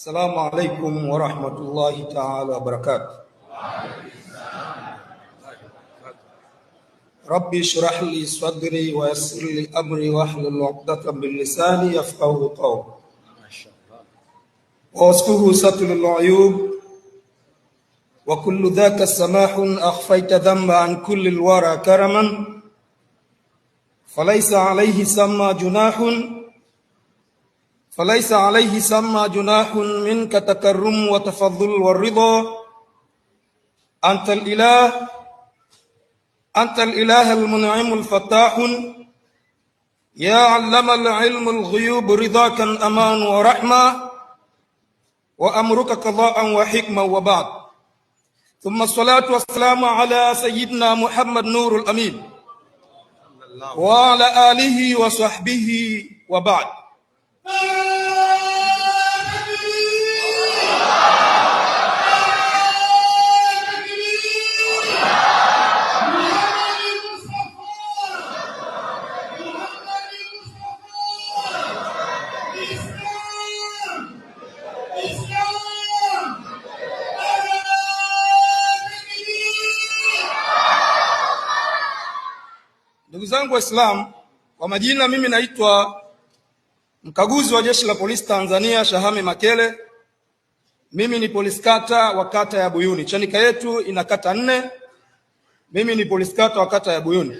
السلام عليكم ورحمة الله تعالى وبركاته. ربي اشرح لي صدري ويسر لي أمري واحلل عقدة من لساني يفقهوا قولي ووصفه ستر العيوب وكل ذاك السماح أخفيت ذنب عن كل الورى كرما فليس عليه سمى جناح منك تكرم وتفضل والرضا. أنت الإله المنعم الفتاح يا علم العلم الغيوب رضاك أمان ورحمة وأمرك قضاء وحكمة وبعد. ثم الصلاة والسلام على سيدنا محمد نور الأمين وعلى آله وصحبه وبعد. Ndugu zangu Waislamu, kwa majina mimi naitwa mkaguzi wa Jeshi la Polisi Tanzania Shahame Makele. Mimi ni polisi kata wa kata ya Buyuni. Chanika yetu ina kata 4. Mimi ni polisi kata wa kata ya Buyuni.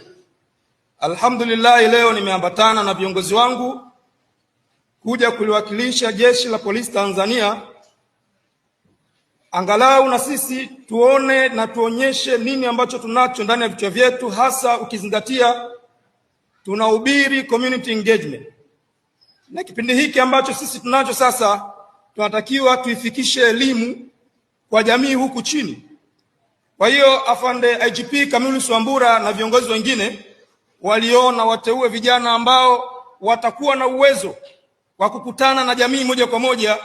Alhamdulillah, leo nimeambatana na viongozi wangu kuja kuliwakilisha Jeshi la Polisi Tanzania, angalau na sisi tuone na tuonyeshe nini ambacho tunacho ndani ya vichwa vyetu, hasa ukizingatia tunahubiri community engagement. Na kipindi hiki ambacho sisi tunacho sasa, tunatakiwa tuifikishe elimu kwa jamii huku chini. Kwa hiyo afande IGP Camillus Wambura na viongozi wengine waliona wateue vijana ambao watakuwa na uwezo wa kukutana na jamii moja kwa moja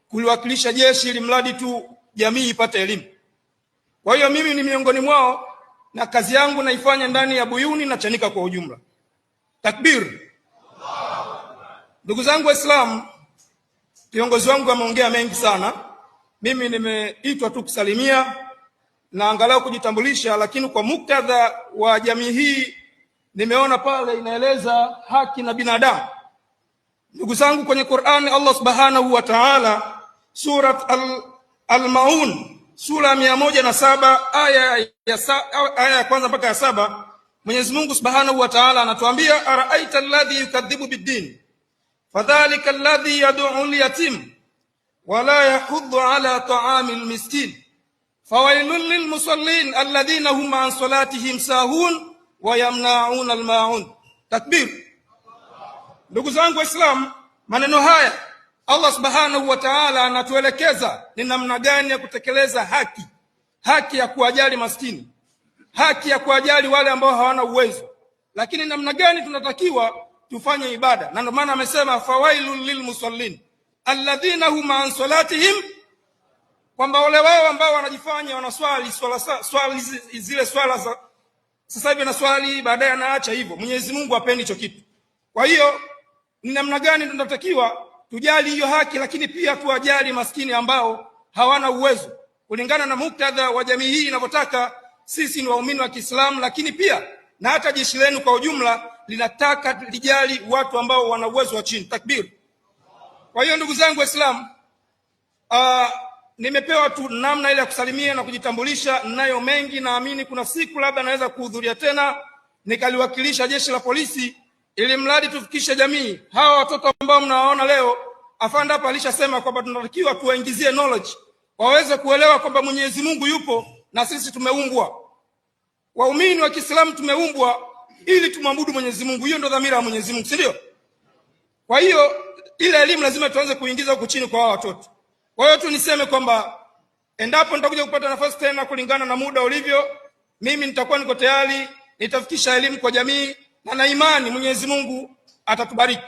kuliwakilisha jeshi, ili mradi tu jamii ipate elimu. Kwa hiyo mimi ni miongoni mwao na kazi yangu naifanya ndani ya Buyuni na Chanika kwa ujumla. Takbir. Ndugu zangu Waislamu, viongozi wangu wameongea mengi sana. Mimi nimeitwa tu kusalimia na angalau kujitambulisha, lakini kwa muktadha wa jamii hii nimeona pale inaeleza haki na binadamu. Ndugu zangu, kwenye Qur'ani Allah Subhanahu wa Ta'ala, surat Al-Maun sura 107 aya ya kwanza mpaka ya 7, Mwenyezi Mungu Subhanahu wa Ta'ala anatuambia, araaita alladhi yukadhibu bid-din fadhalika alladhi yad'u al-yatim wala yahuddu ala ta'amil miskin fawailul lilmusallin alladhina hum an salatihim sahun wa yamna'una al-ma'un. Takbir. Ndugu zangu Waislamu, maneno haya Allah Subhanahu wa Ta'ala anatuelekeza ni namna gani ya kutekeleza haki ya kuwajali maskini, haki ya kuwajali wale ambao hawana uwezo, lakini namna gani tunatakiwa tufanye ibada. Na ndio maana amesema fawailul lilmusallin alladhina hum an salatihim, kwamba wale wao ambao wanajifanya wanaswali zile swala za sasa hivi na swali baadaye anaacha hivyo. Mwenyezi Mungu hapendi hicho kitu. Kwa hiyo ni namna gani tunatakiwa tujali hiyo haki, lakini pia tuwajali maskini ambao hawana uwezo kulingana na muktadha wa jamii hii inavyotaka. Sisi ni waumini wa Kiislamu, lakini pia na hata jeshi lenu kwa ujumla linataka lijali watu ambao wana uwezo wa chini. Takbir. Kwa hiyo ndugu zangu Waislamu, nimepewa tu namna ile ya kusalimia na kujitambulisha. Ninayo mengi, naamini kuna siku labda naweza kuhudhuria tena nikaliwakilisha jeshi la polisi, ili mradi tufikishe jamii hawa watoto ambao mnawaona leo. Afande hapa alishasema kwamba tunatakiwa tuwaingizie knowledge, waweze kuelewa kwamba Mwenyezi Mungu yupo na sisi tumeumbwa. Waumini wa Kiislamu tumeumbwa ili tumwabudu Mwenyezi Mungu. Hiyo ndio dhamira ya Mwenyezi Mungu, si ndio? Kwa hiyo ile elimu lazima tuanze kuingiza huko chini kwa hawa watoto. Kwa hiyo tu niseme kwamba endapo nitakuja kupata nafasi tena kulingana na muda ulivyo, mimi nitakuwa niko tayari, nitafikisha elimu kwa jamii na imani Mwenyezi Mungu atatubariki.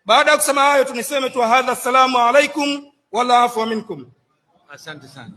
Baada ya kusema hayo, tuniseme tu hadha, assalamu alaikum wala afwa minkum. Asante sana.